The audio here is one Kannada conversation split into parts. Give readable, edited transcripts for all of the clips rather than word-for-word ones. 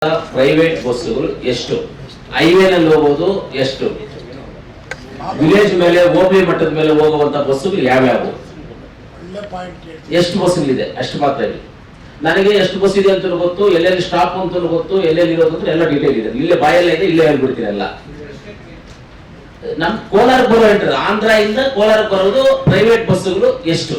ಪ್ರೈವೇಟ್ ಬಸ್ಸುಗಳು ಎಷ್ಟು, ಹೈವೇನಲ್ಲಿ ಹೋಗೋದು ಎಷ್ಟು, ವಿಲೇಜ್ ಮೇಲೆ ಹೋಬಳಿ ಮಟ್ಟದ ಮೇಲೆ ಹೋಗುವಂತ ಬಸ್ಸುಗಳು ಯಾವ್ಯಾವು, ಎಷ್ಟು ಬಸ್ಸುಗಳಿದೆ ಅಷ್ಟು ಮಾತ್ರ ಇದೆ. ನನಗೆ ಎಷ್ಟು ಬಸ್ ಇದೆ ಅಂತ ಗೊತ್ತು, ಎಲ್ಲೆಲ್ಲಿ ಸ್ಟಾಪ್ ಅಂತ ಗೊತ್ತು, ಎಲ್ಲೆಲ್ಲಿ ಇರೋದು ಅಂತ ಎಲ್ಲ ಡೀಟೇಲ್ ಇದೆ. ಇಲ್ಲೇ ಬಾಯಲ್ಲೇ ಇದೆ, ಇಲ್ಲೇ ಹೇಳ್ಬಿಡ್ತೀನಿ ಎಲ್ಲ. ನಮ್ ಕೋಲಾರ ಬರೋ ಎಂಟ್ರಿ, ಆಂಧ್ರ ಇಂದ ಕೋಲಾರ ಬರೋದು ಪ್ರೈವೇಟ್ ಬಸ್ಸುಗಳು ಎಷ್ಟು,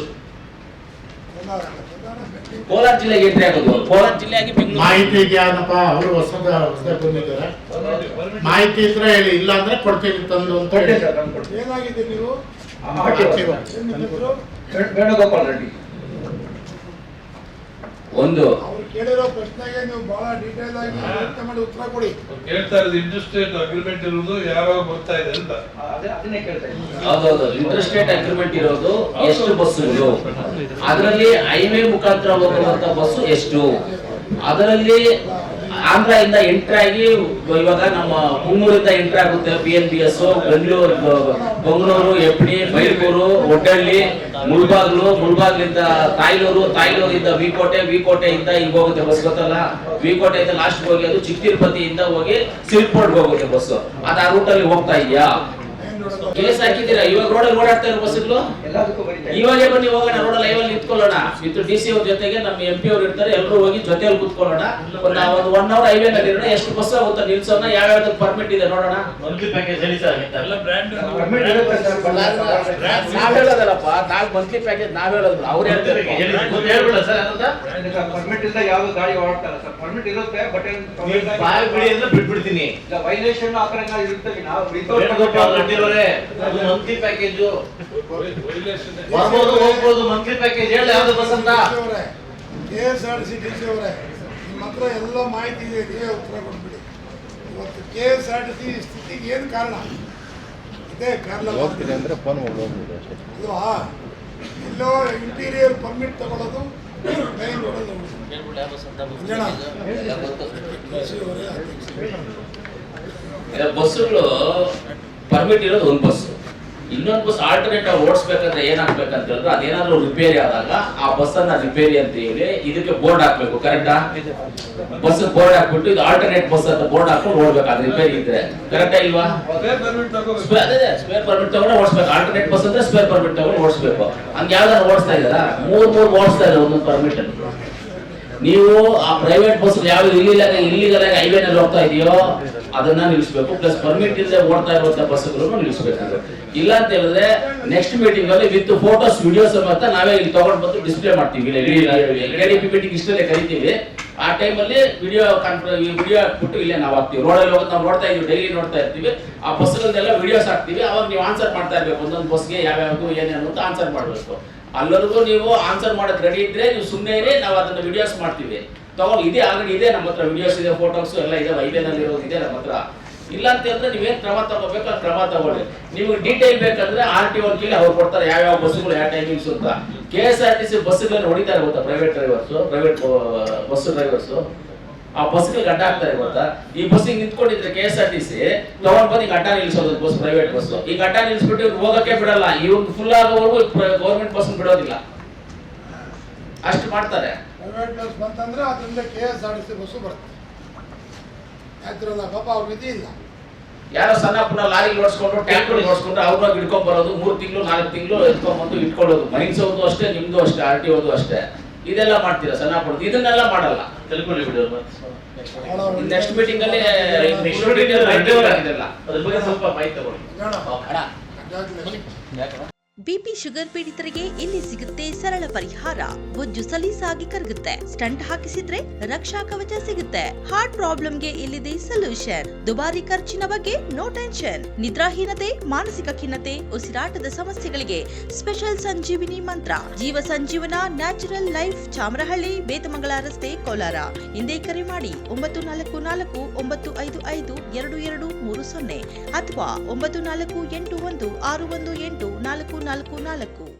ಕೋಲಾರ ಜಿಲ್ಲೆಗೆ ಎಂಟ್ರಿ ಆಗೋದು, ಕೋಲಾರ ಜಿಲ್ಲೆಯಾಗಿ ಮಾಹಿತಿ ಇದೆಯಾನಪ್ಪ. ಅವರು ಹೊಸದಾಗಿ ಬಂದಿದ್ದಾರೆ, ಮಾಹಿತಿ ಇದ್ರೆ ಹೇಳಿ, ಇಲ್ಲ ಅಂದ್ರೆ ಕೊಡ್ತೀನಿ ತಂದು ಅಂತ. ಏನಾಗಿದೆ ನೀವು ವೇಣುಗೋಪಾಲ್ ರೆಡ್ಡಿ ಒಂದು ಅವ್ರು ಕೇಳಿರೋ ಪ್ರಶ್ನೆಗೆ ನೀವು ಬಹಳ ಡೀಟೇಲ್ ಆಗಿ ಪ್ರಯತ್ನ ಮಾಡಿ ಉತ್ತರ ಕೊಡಿ. ಕೇಳ್ತಾ ಇರೋದು ಇಂಟರ್ಸ್ಟೇಟ್ ಅಗ್ರಿಮೆಂಟ್ ಇರೋದು ಯಾವಾಗ ಬರ್ತಾ ಇದೆ ಅಂತ. ಅದನ್ನೇ ಕೇಳ್ತಾ ಇದ್ದೀನಿ. ಹೌದೌದು, ಇಂಟರ್ಸ್ಟೇಟ್ ಅಗ್ರಿಮೆಂಟ್ ಇರೋದು ಎಷ್ಟು ಬಸ್ಸುಗಳು, ಅದರಲ್ಲಿ ಹೈವೇ ಮುಖಾಂತರ ಹೋಗುವಂತ ಬಸ್ಸು ಎಷ್ಟು, ಅದರಲ್ಲಿ ಆಂಧ್ರ ಇಂದ ಎಂಟ್ರಿ ಆಗಿ ಇವಾಗ ನಮ್ಮ ಕುಮ್ಮೂರಿಂದ ಎಂಟ್ರಿ ಆಗುತ್ತೆ PNBS, ಬೆಂಗಳೂರು, ಎಪ್ಡಿ, ಬೈಲ್ಗೂರು, ಒಡ್ಡಳ್ಳಿ, ಮುಳ್ಬಾಗ್ಲಿಂದ ತಾಯ್ಲೂರಿಂದ ವಿಕೋಟೆಯಿಂದ ಈಗ ಹೋಗುತ್ತೆ ಬಸ್, ಗೊತ್ತಲ್ಲ. ವಿಕೋಟೆಯಿಂದ ಲಾಸ್ಟ್ ಹೋಗಿ ಅದು ಚಿಕ್ಕ ತಿರುಪತಿಯಿಂದ ಹೋಗಿ ಸಿಲ್ಪೋರ್ಟ್ ಹೋಗುತ್ತೆ ಬಸ್. ಅದು ಆ ರೂಟ್ ಅಲ್ಲಿ ಹೋಗ್ತಾ ಇದೆಯಾ? ಕೇಸ್ ಹಾಕಿದ್ದೀರಾ? ಇವಾಗ ರೋಡಲ್ಲಿ ಓಡಾಡ್ತಾ ಇರೋ ಬಸ್ಸುಗಳು ಇವಾಗೇ ಬನ್ನಿ ಹೋಗೋಣ, ರೋಡಲ್ಲಿ ಲೈವಲ್ಲಿ ನಿಂತ್ಕೊಳ್ಳೋಣ. ವಿತ್ DC ಅವ್ರ ಜೊತೆಗೆ ನಮ್ಮ MP ಅವ್ರು ಇರ್ತಾರೆ, ಎಲ್ಲರೂ ಹೋಗಿ ಜೊತೆಯಲ್ಲಿ ಕೂತ್ಕೊಳ್ಳೋಣ. ಒಂದು 1 hour ಹೈವೇ ನಲ್ಲಿ ಇರೋಣ. ಎಷ್ಟು ಬಸ್ ಆಗುತ್ತೆ ನಿಲ್ಸೋಣ, ಯಾವ್ಯಾವ್ದಕ್ಕೆ ಪರ್ಮಿಟ್ ಇದೆ ನೋಡೋಣ. ಮಂತ್ಲಿ ಪ್ಯಾಕೇಜ್ ಹೇಳಿ ಸರ್. ಎಲ್ಲ ಬ್ರ್ಯಾಂಡ್ ನಾವ್ ಹೇಳೋದಲ್ಲಪ್ಪ, ಮಂತ್ಲಿ ಪ್ಯಾಕೇಜ್ ನಾವ್ ಹೇಳೋದು, ಅವ್ರು ಹೇಳ್ತಾರೆ. ಹೇಳ್ಬಿಡ ಸರ್. ಪರ್ಮಿಟ್ ಇಲ್ಲ ಯಾವ ಗಾಡಿ ಓಡಾಡ್ತಾರ ಸರ್. ಪರ್ಮಿಟ್ ಇರುತ್ತೆ, ಬಟ್ ಬಾಯ್ ಬಿಡಿ ಅಂದ್ರೆ ಬಿಟ್ಬಿಡ್ತೀನಿ. ವೈಲೇಷನ್ ಆ ಕಡೆ ಇರುತ್ತೆ. ನಾವು ಮಂತ್ಲಿ ಪ್ಯಾಕೇಜ್ ಹೋಗ್ಬೋದು, ಮಂತ್ಲಿ ಪ್ಯಾಕೇಜ್ ಹೇಳಿ ಯಾವ್ದು ಬಸ್ ಅಂತ. KSRTC DC ಅವರೇ, ನಿಮ್ಮ ಹತ್ರ ಎಲ್ಲ ಮಾಹಿತಿ ಇದೆ, ನೀವೇ ಉತ್ತರ ಕೊಟ್ಬಿಡಿ. ಇವತ್ತು KSRTC ಸ್ಥಿತಿಗೆ ಏನು ಕಾರಣ ಇದೇ ಕಾರಣ ಅಲ್ವಾ? ಎಲ್ಲೋ ಇಂಟೀರಿಯರ್ ಪರ್ಮಿಟ್ ತಗೊಳ್ಳೋದು, ಮೈನ್ ರೋಡಲ್ಲಿ ಬಸ್ಸುಗಳು ಪರ್ಮಿಟ್ ಇರೋದು ಒಂದು ಬಸ್. ಇನ್ನೊಂದು ಬಸ್ ಆಲ್ಟರ್ನೇಟ್ ಓಡಿಸ್ಬೇಕಂದ್ರೆ ಏನಾಗ್ಬೇಕಂತ ಹೇಳಿದ್ರೆ, ಅದೇನಾದ್ರೂ ರಿಪೇರಿ ಆದಾಗ ಆ ಬಸ್ ಅನ್ನ ರಿಪೇರಿ ಅಂತ ಹೇಳಿ ಇದಕ್ಕೆ ಬೋರ್ಡ್ ಹಾಕ್ಬೇಕು. ಕರೆಕ್ಟಾ? ಬಸ್ ಬೋರ್ಡ್ ಹಾಕ್ಬಿಟ್ಟು ಇದು ಆಲ್ಟರ್ನೇಟ್ ಬಸ್ ಅಂತ ಬೋರ್ಡ್ ಹಾಕೊಂಡು ಓಡ್ಬೇಕಾದ್ರೆ ರಿಪೇರಿ ಇದ್ರೆ. ಕರೆಕ್ಟಾ ಇಲ್ವಾ? ಸ್ಪೇರ್ ಪರ್ಮಿಟ್ ತಗೊಂಡು ಓಡಿಸ್ಬೇಕು. ಆಲ್ಟರ್ನೇಟ್ ಬಸ್ ಅಂದ್ರೆ ಸ್ಪೇರ್ ಪರ್ಮಿಟ್ ತಗೊಂಡು ಓಡಿಸ್ಬೇಕು. ಹಂಗೆ ಯಾವ್ದಾರು ಓಡಿಸ್ತಾ ಇದ್ದಾರಾ? ಮೂರ್ ಓಡಿಸ್ತಾ ಇದ್ದಾರೆ ಒಂದೊಂದು ಪರ್ಮಿಟ್ ಅನ್ನು. ನೀವು ಆ ಪ್ರೈವೇಟ್ ಬಸ್ ಯಾವ್ದು ಇಲ್ಲಿಗಲ್ ಆಗಿ ಹೈವೇ ನಲ್ಲಿ ಹೋಗ್ತಾ ಇದೆಯೋ ಅದನ್ನ ನಿಲ್ಲಿಸಬೇಕು. ಪ್ಲಸ್ ಪರ್ಮಿಟ್ ಇಲ್ಲದೆ ಓಡ್ತಾ ಇರುವಂತ ಬಸ್ಗಳನ್ನು ನಿಲ್ಲಿಸಬೇಕು. ಇಲ್ಲ ಅಂತ ಹೇಳಿದ್ರೆ ನೆಕ್ಸ್ಟ್ ಮೀಟಿಂಗ್ ಅಲ್ಲಿ ವಿತ್ ಫೋಟೋಸ್ ವಿಡಿಯೋಸ್ ಸಮೇತ ನಾವೇ ಇಲ್ಲಿ ತಗೊಂಡು ಬಂದು ಡಿಸ್ಪ್ಲೇ ಮಾಡ್ತೀವಿ. LADP ಮೀಟಿಂಗ್ ಇಷ್ಟಲ್ಲೇ ಕರಿತೀವಿ. ಆ ಟೈಮಲ್ಲಿ ವಿಡಿಯೋ ಹಾಕ್ಬಿಟ್ಟು ಇಲ್ಲೇ ನಾವು ಹಾಕ್ತೀವಿ. ರೋಡಲ್ಲಿ ಹೋಗೋದು ನಾವು ನೋಡ್ತಾ ಇದೀವಿ, ಡೈಲಿ ನೋಡ್ತಾ ಇರ್ತೀವಿ. ಆ ಬಸ್ಗಳನ್ನೆಲ್ಲ ವಿಡಿಯೋಸ್ ಹಾಕ್ತೀವಿ. ಅವಾಗ ನೀವು ಆನ್ಸರ್ ಮಾಡ್ತಾ ಇರ್ಬೇಕು, ಒಂದೊಂದು ಬಸ್ಗೆ ಯಾವ್ಯಾವುದು ಏನೇನು ಅಂತ ಆನ್ಸರ್ ಮಾಡಬೇಕು. ಅಲ್ಲರಿಗೂ ನೀವು ಆನ್ಸರ್ ಮಾಡಕ್ ರೆಡಿ ಇದ್ರೆ ನೀವು ಸುಮ್ಮನೆ ಇರಿ, ನಾವು ಅದನ್ನ ವಿಡಿಯೋಸ್ ಮಾಡ್ತೀವಿ. ತಗೊಂಡು ಇದೆ, ಆಲ್ರೆಡಿ ಇದೆ ನಮ್ಮ ಹತ್ರ, ವಿಡಿಯೋಸ್ ಇದೆ, ಫೋಟೋಸ್ ಎಲ್ಲ ಇದೆ, ಹೈವೇನಲ್ಲಿ ಇರೋದು ಇದೆ ನಮ್ಮ ಹತ್ರ. ಇಲ್ಲ ಅಂತ ಹೇಳಿದ್ರೆ ನೀವೇನ್ ಕ್ರಮ ತಗೋಬೇಕು ಆ ಕ್ರಮ ತಗೊಳ್ಳಿ. ನಿಮ್ಗೆ ಡೀಟೇಲ್ ಬೇಕಂದ್ರೆ RTO ಕೇಳಿ ಅವ್ರು ಕೊಡ್ತಾರೆ ಯಾವ್ಯಾವ ಬಸ್ಸುಗಳು ಯಾವ ಟೈಮಿಂಗ್ಸ್ ಅಂತ. KSRTC ಬಸ್ಸುಗಳನ್ನು ಹೊಡಿತಾರೆ ಗೊತ್ತಾ, ಪ್ರೈವೇಟ್ ಬಸ್ ಡ್ರೈವರ್ಸ್ ಆ ಬಸ್ಗೆ ಗಡ್ಡ ಹಾಕ್ತಾರೆ ಗೊತ್ತಾ. ಈ ಬಸ್ಸಿಗೆ ನಿಂತ್ಕೊಂಡಿದ್ರೆ KSRTC ತಗೊಂಡ್ ಬಂದು ಗಡ್ಡ ನಿಲ್ಸೋದು ಬಸ್, ಪ್ರೈವೇಟ್ ಬಸ್. ಈ ಗಡ್ಡ ನಿಲ್ಸ್ಬಿಟ್ಟು ಹೋಗಕ್ಕೆ ಬಿಡಲ್ಲ, ಇವ್ರು ಫುಲ್ ಆಗೋವರೆಗೂ ಗೌರ್ಮೆಂಟ್ ಬಸ್ ಬಿಡೋದಿಲ್ಲ. ಅಷ್ಟು ಮಾಡ್ತಾರೆ. ಪ್ರೈವೇಟ್ ಬಸ್ ಬಂತಂದ್ರೆ ಅದರಿಂದ KSRTC ಬಸ್ಸು ಬರುತ್ತೆ. ಯಾತ್ರಲ್ಲ ಪಾಪ ಅವ್ರ ವಿಧಿ ಇಲ್ಲ. ಯಾರೋ ಸಣ್ಣ ಪುಣ್ಣ ಲಾರಿ ಓಡಿಸ್ಕೊಂಡು ಟ್ಯಾಂಕರ್ ಓಡಿಸ್ಕೊಂಡು ಅವ್ರಾಗ ಇಟ್ಕೊಂಡ್ ಬರೋದು, 3 ತಿಂಗಳು 4 ತಿಂಗಳು ಎತ್ಕೊಂಡ್ಬಂದು ಇಟ್ಕೊಳ್ಳೋದು. ಮೈನ್ಸೋದು ಅಷ್ಟೇ, ನಿಮ್ದು ಅಷ್ಟೇ, RTOದು ಅಷ್ಟೇ. ಇದೆಲ್ಲ ಮಾಡ್ತೀರಾ ಸಣ್ಣ ಪುಣ್ಣ, ಇದನ್ನೆಲ್ಲ ಮಾಡಲ್ಲ. ತಿಳ್ಕೊಳ್ಳಿ ಬಿಡು. ನೆಕ್ಸ್ಟ್ ಮೀಟಿಂಗ್ ಅಲ್ಲಿ ಅದ್ರ ಬಗ್ಗೆ ಸ್ವಲ್ಪ ಮಾಹಿತಿ ತಗೊಳ್ಳಿ. ಬಿಪಿ ಶುಗರ್ ಪೀಡಿತರಿಗೆ ಇಲ್ಲಿ ಸಿಗುತ್ತೆ ಸರಳ ಪರಿಹಾರ. ಬೊಜ್ಜು ಸಲೀಸಾಗಿ ಕರಗುತ್ತೆ. ಸ್ಟಂಟ್ ಹಾಕಿಸಿದ್ರೆ ರಕ್ಷಾ ಕವಚ ಸಿಗುತ್ತೆ. ಹಾರ್ಟ್ ಪ್ರಾಬ್ಲಮ್ಗೆ ಇಲ್ಲಿದೆ ಸೊಲ್ಯೂಷನ್. ದುಬಾರಿ ಖರ್ಚಿನ ಬಗ್ಗೆ ನೋ ಟೆನ್ಷನ್. ನಿದ್ರಾಹೀನತೆ, ಮಾನಸಿಕ ಖಿನ್ನತೆ, ಉಸಿರಾಟದ ಸಮಸ್ಯೆಗಳಿಗೆ ಸ್ಪೆಷಲ್ ಸಂಜೀವಿನಿ ಮಂತ್ರ. ಜೀವ ಸಂಜೀವನ ನ್ಯಾಚುರಲ್ ಲೈಫ್, ಚಾಮರಹಳ್ಳಿ, ಬೇತಮಂಗಲ ರಸ್ತೆ, ಕೋಲಾರ. ಹಿಂದೆ ಕರೆ ಮಾಡಿ 9449552230 ಅಥವಾ 9481618444.